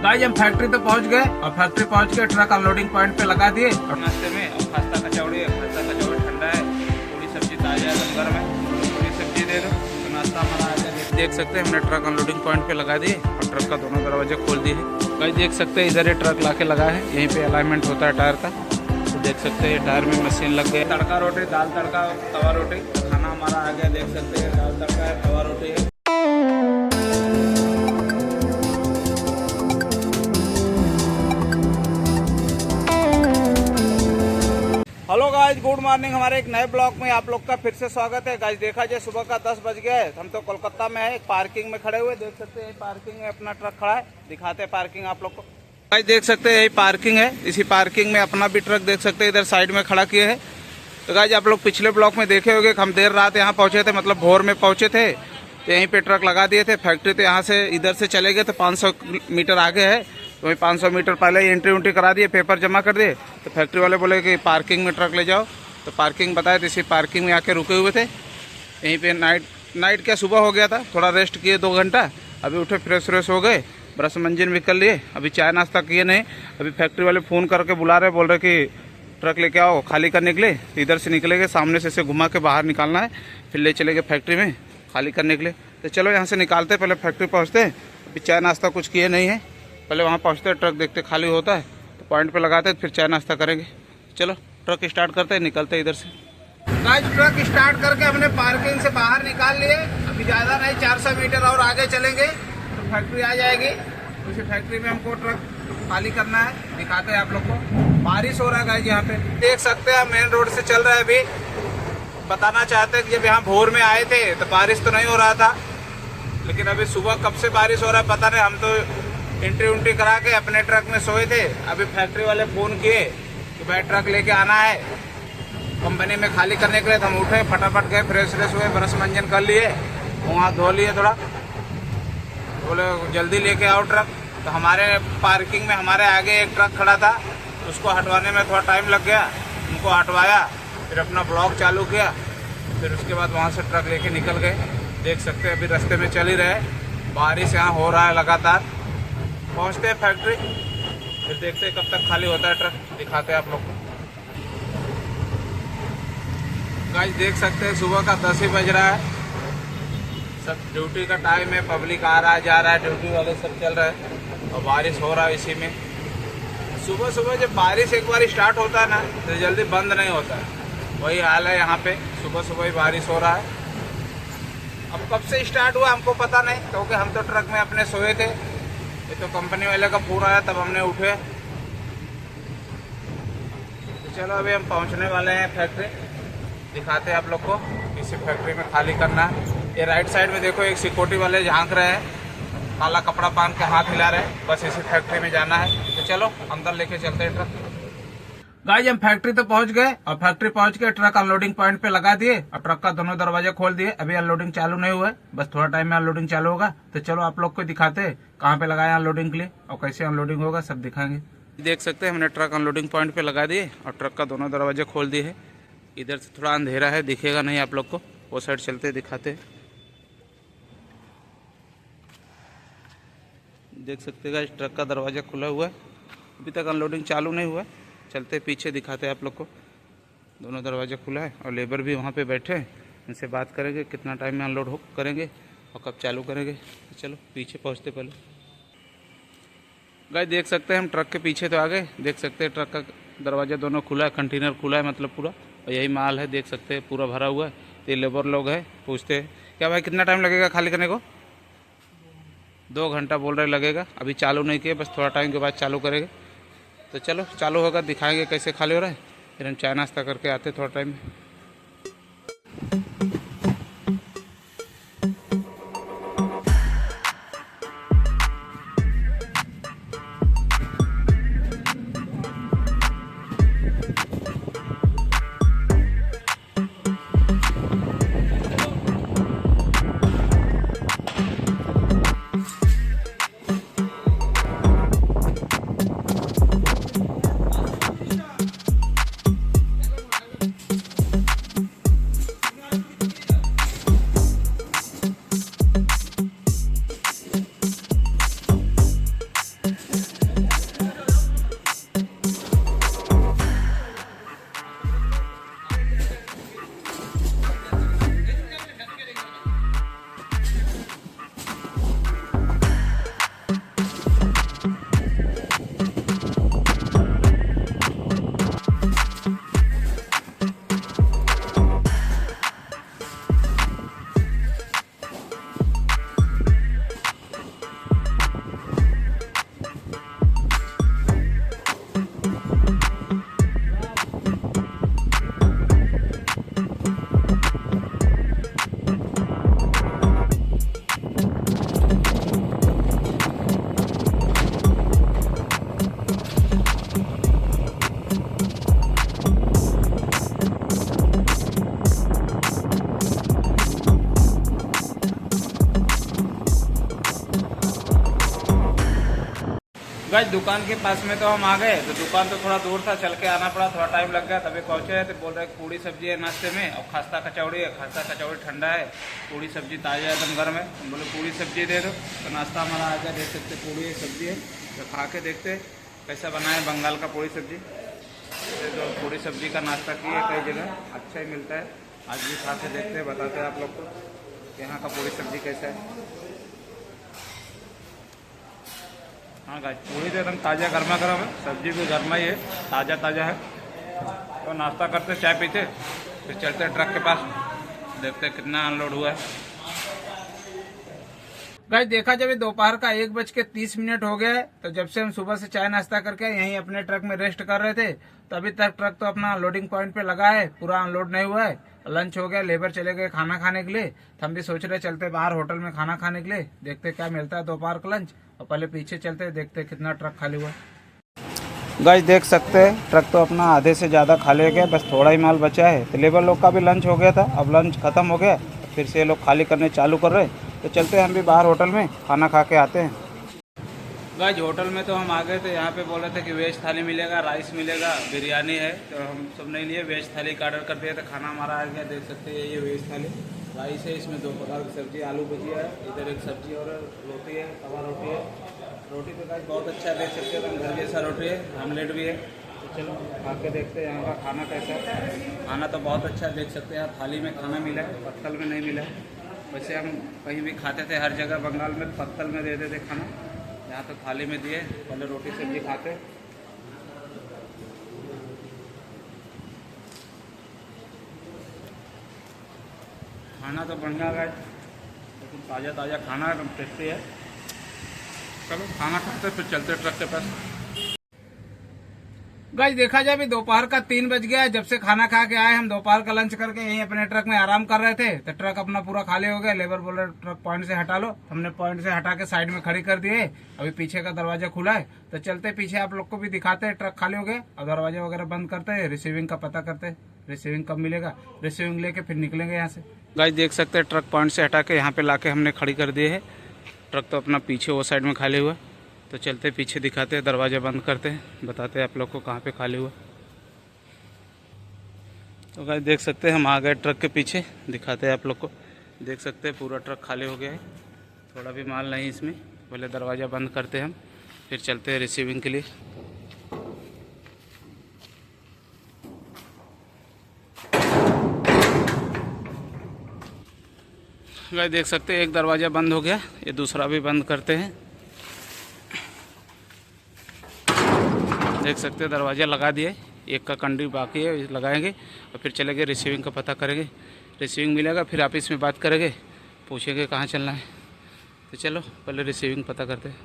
Guys हम factory तो पहुंच गए और फैक्ट्री पहुंच के ट्रक अनलोडिंग पॉइंट पे लगा दिए और नाश्ते में और खस्ता कचौड़ी ठंडा है, पूरी सब्जी ताजा है, लंगर में पूरी सब्जी दे दो तो नाश्ता हमारा आ जाए। देख सकते हैं हमने ट्रक अनलोडिंग पॉइंट पे लगा दिए और ट्रक का दोनों दरवाजे खोल दिए हैं। गाइस देख सकते हैं इधर ये ट्रक ला के लगा है, यहीं पे अलाइनमेंट होता है टायर का। तो देख सकते हैं टायर में मशीन लग गई। तड़का रोटी, दाल तड़का, तवा रोटी खाना हमारा आ गया। देख सकते हैं दाल तड़का है, तवा रोटी है। Hello guys, good morning. हमारे एक नए ब्लॉग में आप लोग का फिर से स्वागत है। गाइस देखा जाए सुबह का 10 बज गया है, हम तो कोलकाता में है, एक पार्किंग में खड़े हुए। देख सकते हैं पार्किंग में अपना ट्रक खड़ा है, दिखाते हैं पार्किंग आप लोग को। गाइस देख सकते हैं यही पार्किंग है, इसी पार्किंग में अपना भी ट्रक देख सकते हैं इधर साइड में खड़ा किए है। तो गाइस आप लोग पिछले ब्लॉग में देखे होंगे कि हम देर रात यहाँ पहुंचे थे, मतलब भोर में पहुंचे थे, तो यहीं पे ट्रक लगा दिए थे। फैक्ट्री तो यहाँ से इधर से चले गए तो 500 मीटर आगे है, तो वही 500 मीटर पहले ही एंट्री उंट्री करा दिए, पेपर जमा कर दिए। तो फैक्ट्री वाले बोले कि पार्किंग में ट्रक ले जाओ, तो पार्किंग बताए, तो इसी पार्किंग में आके रुके हुए थे। यहीं पे नाइट क्या सुबह हो गया था, थोड़ा रेस्ट किए 2 घंटा, अभी उठे फ्रेश हो गए, ब्रश मंजन भी कर लिए, अभी चाय नाश्ता किए नहीं। अभी फैक्ट्री वाले फ़ोन करके बुला रहे, बोल रहे कि ट्रक लेके आओ खाली करने के लिए। तो इधर से निकलेंगे, सामने से घुमा के बाहर निकालना है, फिर ले चलेंगे फैक्ट्री में खाली करने के लिए। तो चलो यहाँ से निकालते, पहले फैक्ट्री पहुँचते। अभी चाय नाश्ता कुछ किए नहीं है, पहले वहाँ पहुँचते, ट्रक देखते खाली होता है तो पॉइंट पे लगाते, फिर चाय नाश्ता करेंगे। चलो ट्रक स्टार्ट करते हैं, निकलते हैं इधर से। गाइस ट्रक स्टार्ट करके हमने पार्किंग से बाहर निकाल लिए। अभी ज़्यादा नहीं, 400 मीटर और आगे चलेंगे तो फैक्ट्री आ जाएगी। उसी फैक्ट्री में हमको ट्रक खाली करना है, दिखाते हैं आप लोग को। बारिश हो रहा है गाइस, यहाँ पे देख सकते हैं मेन रोड से चल रहा है। अभी बताना चाहते हैं कि जब यहाँ भोर में आए थे तो बारिश तो नहीं हो रहा था, लेकिन अभी सुबह कब से बारिश हो रहा है पता नहीं। हम तो एंट्री उंट्री करा के अपने ट्रक में सोए थे। अभी फैक्ट्री वाले फ़ोन किए कि भाई ट्रक लेके आना है कंपनी में खाली करने के लिए। तो हम उठे, फटाफट गए, फ्रेश हुए, ब्रश मंजन कर लिए, वहाँ धो लिए थोड़ा, बोले जल्दी लेके आओ ट्रक। तो हमारे पार्किंग में हमारे आगे एक ट्रक खड़ा था, उसको हटवाने में थोड़ा टाइम लग गया, उनको हटवाया, फिर अपना ब्लॉक चालू किया, फिर उसके बाद वहाँ से ट्रक लेके निकल गए। देख सकते हैं अभी रास्ते में चल ही रहे, बारिश यहाँ हो रहा है लगातार। पहुँचते हैं फैक्ट्री, फिर देखते हैं कब तक खाली होता है ट्रक, दिखाते हैं आप लोग को। गाइस देख सकते हैं सुबह का 10 ही बज रहा है, सब ड्यूटी का टाइम है, पब्लिक आ रहा है जा रहा है, ड्यूटी वाले सब चल रहे हैं और बारिश हो रहा है इसी में। सुबह सुबह जब बारिश एक बार स्टार्ट होता है ना तो जल्दी बंद नहीं होता है, वही हाल है यहाँ पे। सुबह सुबह ही बारिश हो रहा है। अब कब से स्टार्ट हुआ हमको पता नहीं, क्योंकि हम तो ट्रक में अपने सोए थे। ये तो कंपनी वाले का फोन आया तब हमने उठे। तो चलो अभी हम पहुंचने वाले हैं फैक्ट्री, दिखाते हैं आप लोग को। इसी फैक्ट्री में खाली करना है। ये राइट साइड में देखो एक सिक्योरिटी वाले झांक रहे हैं, काला कपड़ा पहन के हाथ हिला रहे हैं, बस इसी फैक्ट्री में जाना है। तो चलो अंदर लेके चलते हैं ट्रक। गाइस हम फैक्ट्री तो पहुंच गए और फैक्ट्री पहुंच के ट्रक अनलोडिंग पॉइंट पे लगा दिए और ट्रक का दोनों दरवाजे खोल दिए। अभी अनलोडिंग चालू नहीं हुआ है, बस थोड़ा टाइम में अनलोडिंग चालू होगा। तो चलो आप लोग को दिखाते हैं कहाँ पे लगाया अनलोडिंग के लिए और कैसे अनलोडिंग होगा, सब दिखाएंगे। देख सकते हैं हमने ट्रक अनलोडिंग पॉइंट पे लगा दिए और ट्रक का दोनों दरवाजे खोल दिए है। इधर से थोड़ा अंधेरा है, दिखेगा नहीं आप लोग को, वो साइड चलते दिखाते हैं। देख सकते हैं ट्रक का दरवाजा खुला हुआ है, अभी तक अनलोडिंग चालू नहीं हुआ है। चलते पीछे दिखाते हैं आप लोग को। दोनों दरवाजा खुला है और लेबर भी वहाँ पे बैठे हैं, इनसे बात करेंगे कितना टाइम में अनलोड करेंगे और कब चालू करेंगे। तो चलो पीछे पहुँचते पहले। गाइस देख सकते हैं हम ट्रक के पीछे तो आ गए। देख सकते हैं ट्रक का दरवाजा दोनों खुला है, कंटेनर खुला है मतलब पूरा, और यही माल है, देख सकते हैं पूरा भरा हुआ है। तो ये लेबर लोग हैं, पूछते हैं क्या भाई कितना टाइम लगेगा खाली करने को? 2 घंटा बोल रहे लगेगा, अभी चालू नहीं किए, बस थोड़ा टाइम के बाद चालू करेंगे। तो चलो चालू होगा, दिखाएंगे कैसे खाली हो रहा है, फिर हम चाय नाश्ता करके आते थोड़ा टाइम में। गाइस दुकान के पास में तो हम आ गए, तो दुकान तो थोड़ा दूर था, चल के आना पड़ा, थोड़ा टाइम लग गया। तभी पहुंचे तो बोल रहे पूड़ी सब्जी है नाश्ते में, और खस्ता कचौड़ी है। खस्ता कचौड़ी ठंडा है, पूड़ी सब्जी ताज़ा एकदम गर्म है। हम बोले पूड़ी सब्जी दे दो, तो नाश्ता हमारा आ गया। देख सकते पूड़ी सब्जी है, तो खा के देखते कैसा बना है बंगाल का पूड़ी सब्जी। तो पूड़ी सब्जी का नाश्ता किए कई जगह, अच्छा ही मिलता है। आज भी खा के देखते बताते हैं आप लोग को यहाँ का पूड़ी सब्जी कैसा है। हाँ गाइस पूरी तो एकदम ताज़ा गर्मा गर्म है, सब्जी भी गर्मा ही है, ताज़ा ताज़ा है। तो नाश्ता करते चाय पीते, फिर चलते ट्रक के पास, देखते कितना अनलोड हुआ है। गाइस देखा जब दोपहर का 1:30 हो गया है, तो जब से हम सुबह से चाय नाश्ता करके यहीं अपने ट्रक में रेस्ट कर रहे थे, तो अभी तक ट्रक तो अपना लोडिंग पॉइंट पे लगा है, पूरा अनलोड नहीं हुआ है। लंच हो गया, लेबर चले गए खाना खाने के लिए, तो हम भी सोच रहे चलते बाहर होटल में खाना खाने के लिए, देखते क्या मिलता है दोपहर का लंच। और पहले पीछे चलते देखते कितना ट्रक खाली हुआ। गाइस देख सकते हैं ट्रक तो अपना आधे से ज़्यादा खाली हो गया, बस थोड़ा ही माल बचा है। तो लेबर लोग का भी लंच हो गया था, अब लंच खत्म हो गया, फिर से ये लोग खाली करने चालू कर रहे। तो चलते हैं हम भी बाहर होटल में खाना खा के आते हैं। गाइस होटल में तो हम आ गए थे, यहाँ पे बोल रहे थे कि वेज थाली मिलेगा, राइस मिलेगा, बिरयानी है। तो हम सब नहीं लिए, वेज थाली का ऑर्डर कर दिया था। खाना हमारा आ गया, देख सकते हैं ये वेज थाली। राइस है, इसमें 2 प्रकार की सब्जी, आलू भुजिया है, इधर एक सब्जी और रोटी है, तवा रोटी है। रोटी तो गाइस बहुत अच्छा है, देख सकते हैं घर जैसा रोटी है, आमलेट भी है। तो चलो खा के देखते हैं यहाँ का खाना कैसा है। खाना तो बहुत अच्छा है, देख सकते हैं यहाँ थाली में खाना मिला है, पत्तल में नहीं मिला है। वैसे हम कहीं भी खाते थे, हर जगह बंगाल में पत्तल में दे देते खाना, यहाँ तो थाली में दिए। पहले रोटी सब्जी खाते, खाना तो बढ़िया है, लेकिन ताज़ा ताज़ा खाना एकदम टेस्टी है। चलो खाना खाते फिर चलते ट्रक के पास। गाइस देखा जाए अभी दोपहर का 3 बज गया है। जब से खाना खा के आए हम, दोपहर का लंच करके यहीं अपने ट्रक में आराम कर रहे थे, तो ट्रक अपना पूरा खाली हो गया। लेबर बोल रहे ट्रक पॉइंट से हटा लो, हमने पॉइंट से हटा के साइड में खड़ी कर दिए। अभी पीछे का दरवाजा खुला है, तो चलते पीछे आप लोग को भी दिखाते हैं। ट्रक खाली हो गए, और दरवाजा वगैरह बंद करते हैं, रिसीविंग का पता करते हैं, रिसीविंग कब मिलेगा, रिसीविंग लेके फिर निकलेंगे यहाँ से। गाइस देख सकते हैं ट्रक पॉइंट से हटा के यहाँ पे लाके हमने खड़ी कर दिए है। ट्रक तो अपना पीछे वो साइड में खाली हुआ, तो चलते पीछे दिखाते हैं, दरवाजा बंद करते हैं, बताते हैं आप लोग को कहाँ पे खाली हुआ। तो गाइस देख सकते हैं हम आ गए ट्रक के पीछे, दिखाते हैं आप लोग को। देख सकते हैं पूरा ट्रक खाली हो गया है, थोड़ा भी माल नहीं इसमें। पहले दरवाज़ा बंद करते हैं हम, फिर चलते हैं रिसीविंग के लिए। गाइस देख सकते हैं एक दरवाज़ा बंद हो गया, ये दूसरा भी बंद करते हैं। देख सकते हैं दरवाज़ा लगा दिए, एक का कंडी बाकी है, लगाएंगे और फिर चलेंगे रिसीविंग का पता करेंगे। रिसीविंग मिलेगा फिर ऑफिस में बात करेंगे, पूछेंगे कहाँ चलना है। तो चलो पहले रिसीविंग पता करते हैं।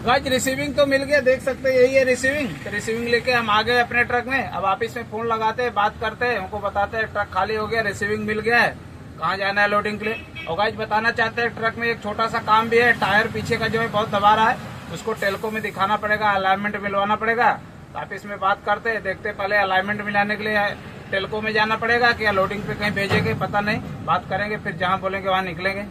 गाइस रिसीविंग तो मिल गया, देख सकते हैं यही है रिसीविंग। तो रिसीविंग लेके हम आ गए अपने ट्रक में। अब ऑफिस में फ़ोन लगाते हैं, बात करते हैं, उनको बताते हैं ट्रक खाली हो गया, रिसीविंग मिल गया है, कहाँ जाना है लोडिंग के लिए। और गाइस बताना चाहते हैं ट्रक में एक छोटा सा काम भी है, टायर पीछे का जो है बहुत दबा रहा है, उसको टेल्को में दिखाना पड़ेगा, अलाइनमेंट मिलवाना पड़ेगा। तो ऑफिस में बात करते हैं, देखते पहले अलाइनमेंट मिलाने के लिए टेल्को में जाना पड़ेगा कि लोडिंग पे कहीं भेजेंगे, पता नहीं, बात करेंगे, फिर जहाँ बोलेंगे वहाँ निकलेंगे।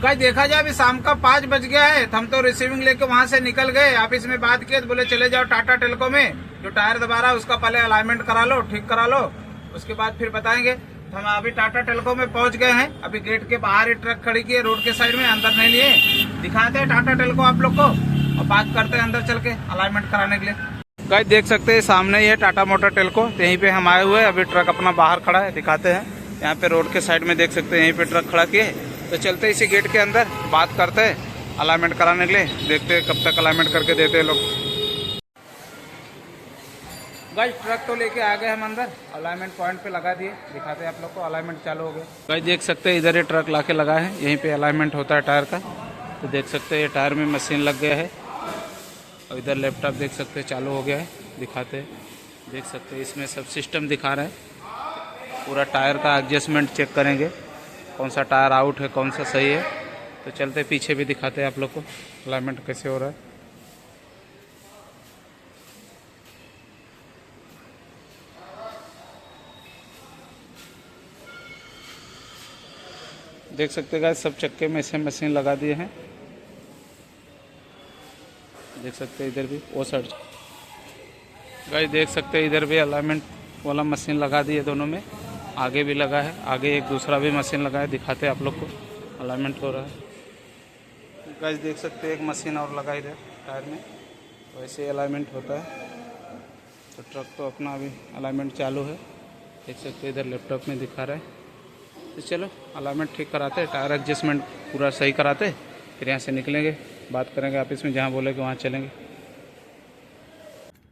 गाइस देखा जाए अभी शाम का 5 बज गया है, हम तो रिसीविंग लेके वहां से निकल गए। ऑफिस में बात किए तो बोले चले जाओ टाटा टेल्को में, जो टायर दबा रहा है उसका पहले अलाइनमेंट करा लो, ठीक करा लो, उसके बाद फिर बताएंगे। तो हम अभी टाटा टेल्को में पहुंच गए हैं। अभी गेट के बाहर ही ट्रक खड़ी की है रोड के साइड में, अंदर नहीं लिए। दिखाते हैं टाटा टेल्को आप लोग को और बात करते हैं अंदर चल के अलाइनमेंट कराने के लिए। गाइस देख सकते हैं सामने ही है टाटा मोटर टेल्को, यहीं पे हम आए हुए हैं। अभी ट्रक अपना बाहर खड़ा है, दिखाते हैं। यहाँ पे रोड के साइड में देख सकते हैं, यहीं पे ट्रक खड़ा किए। तो चलते इसी गेट के अंदर, बात करते हैं अलाइनमेंट कराने के लिए, देखते हैं कब तक अलाइनमेंट करके देते हैं लोग। गाइस ट्रक तो लेके आ गए हम अंदर, अलाइनमेंट पॉइंट पे लगा दिए, दिखाते हैं आप लोग को। अलाइनमेंट चालू हो गया। गाइस देख सकते हैं इधर ये ट्रक लाके लगा है, यहीं पे अलाइनमेंट होता है टायर का। तो देख सकते हैं ये टायर में मशीन लग गया है और इधर लैपटॉप देख सकते हैं चालू हो गया है, दिखाते हैं। देख सकते हैं इसमें सब सिस्टम दिखा रहा है। पूरा टायर का एडजस्टमेंट चेक करेंगे, कौन सा टायर आउट है कौन सा सही है। तो चलते पीछे भी दिखाते हैं आप लोग को अलाइनमेंट कैसे हो रहा है। देख सकते हैं सब चक्के में ऐसे मशीन लगा दिए हैं, देख सकते हैं इधर भी वो साइड। गाइस देख सकते हैं इधर भी अलाइनमेंट वाला मशीन लगा दिए, दोनों में आगे भी लगा है, आगे एक दूसरा भी मशीन लगा है, दिखाते हैं आप लोग को अलाइनमेंट हो रहा है। गाइस देख सकते हैं एक मशीन और लगा इधर टायर में, वैसे ही अलाइनमेंट होता है। तो ट्रक तो अपना अभी अलाइनमेंट चालू है, देख सकते हैं इधर लैपटॉप में दिखा रहा है। तो चलो अलाइनमेंट ठीक कराते हैं, टायर एडजस्टमेंट पूरा सही कराते, फिर यहाँ से निकलेंगे, बात करेंगे ऑफिस में, जहाँ बोलेंगे वहाँ चलेंगे।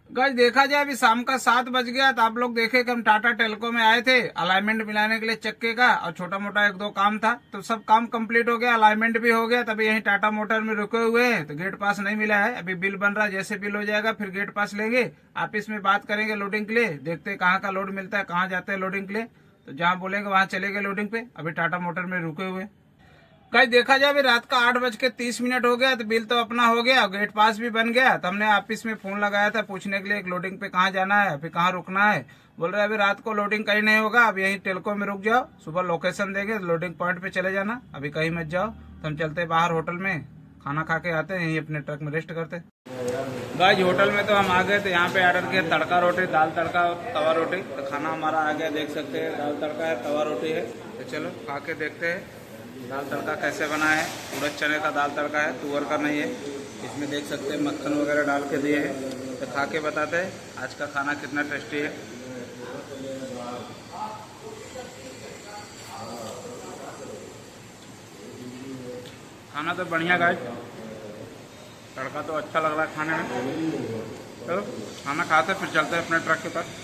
गाइस देखा जाए अभी शाम का 7 बज गया। तो आप लोग देखे कि हम टाटा टेल्को में आए थे अलाइनमेंट मिलाने के लिए चक्के का, और छोटा मोटा 1-2 काम था। तो सब काम कंप्लीट हो गया, अलाइनमेंट भी हो गया। तभी यहीं टाटा मोटर में रुके हुए हैं। तो गेट पास नहीं मिला है, अभी बिल बन रहा है, जैसे बिल हो जाएगा फिर गेट पास लेंगे, ऑफिस में बात करेंगे लोडिंग के लिए, देखते हैं कहाँ का लोड मिलता है, कहाँ जाते हैं लोडिंग के लिए। तो जहाँ बोलेंगे वहाँ चलेंगे लोडिंग पे। अभी टाटा मोटर में रुके हुए। गाइस देखा जाए अभी रात का 8:30 हो गया। तो बिल तो अपना हो गया, गेट पास भी बन गया। तो हमने ऑफिस में फोन लगाया था पूछने के लिए लोडिंग पे कहाँ जाना है, फिर कहाँ रुकना है। बोल रहे अभी रात को लोडिंग कहीं नहीं होगा, अब यहीं टेल्को में रुक जाओ, सुबह लोकेशन देंगे लोडिंग पॉइंट पे चले जाना, अभी कहीं मत जाओ। तो हम चलते बाहर होटल में, खाना खा के आते हैं, यहीं अपने ट्रक में रेस्ट करते। गाइस होटल में तो हम आ गए थे, यहाँ पे ऑर्डर किया तड़का रोटी, दाल तड़का और तवा रोटी। तो खाना हमारा आ गया, देख सकते हैं दाल तड़का है, तवा रोटी है। तो चलो खा के देखते हैं दाल तड़का कैसे बना है। उड़द चने का दाल तड़का है, तुअर का नहीं है। इसमें देख सकते हैं मक्खन वगैरह डाल के दिए हैं। तो खा के बताते हैं आज का खाना कितना टेस्टी है। खाना तो बढ़िया गाइस, तड़का तो अच्छा लग रहा है खाने में। चलो खाना खाते फिर चलते हैं अपने ट्रक के पास।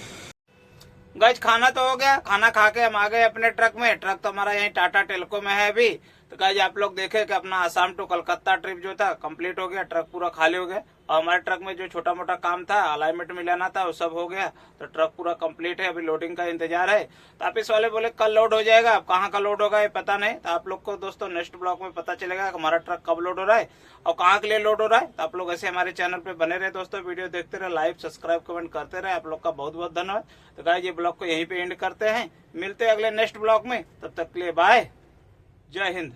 गाइस खाना तो हो गया, खाना खा के हम आ गए अपने ट्रक में। ट्रक तो हमारा यहीं टाटा टेल्को में है अभी। तो गाइस आप लोग देखे कि अपना आसाम टू कोलकाता ट्रिप जो था कंप्लीट हो गया, ट्रक पूरा खाली हो गया। और हमारे ट्रक में जो छोटा मोटा काम था, अलाइनमेंट मिलाना था, वो सब हो गया। तो ट्रक पूरा कंप्लीट है, अभी लोडिंग का इंतजार है। तो ऑफिस वाले बोले कल लोड हो जाएगा, अब कहाँ का लोड होगा ये पता नहीं। तो आप लोग को दोस्तों नेक्स्ट ब्लॉग में पता चलेगा कि हमारा ट्रक कब लोड हो रहा है और कहाँ के लिए लोड हो रहा है। तो आप लोग ऐसे हमारे चैनल पे बने रहे दोस्तों, वीडियो देखते रहे, लाइक सब्सक्राइब कमेंट करते रहे। आप लोग का बहुत बहुत धन्यवाद। तो गाइस ये ब्लॉग को यहीं पे एंड करते हैं, मिलते हैं अगले नेक्स्ट ब्लॉग में, तब तक के लिए बाय, जय हिंद।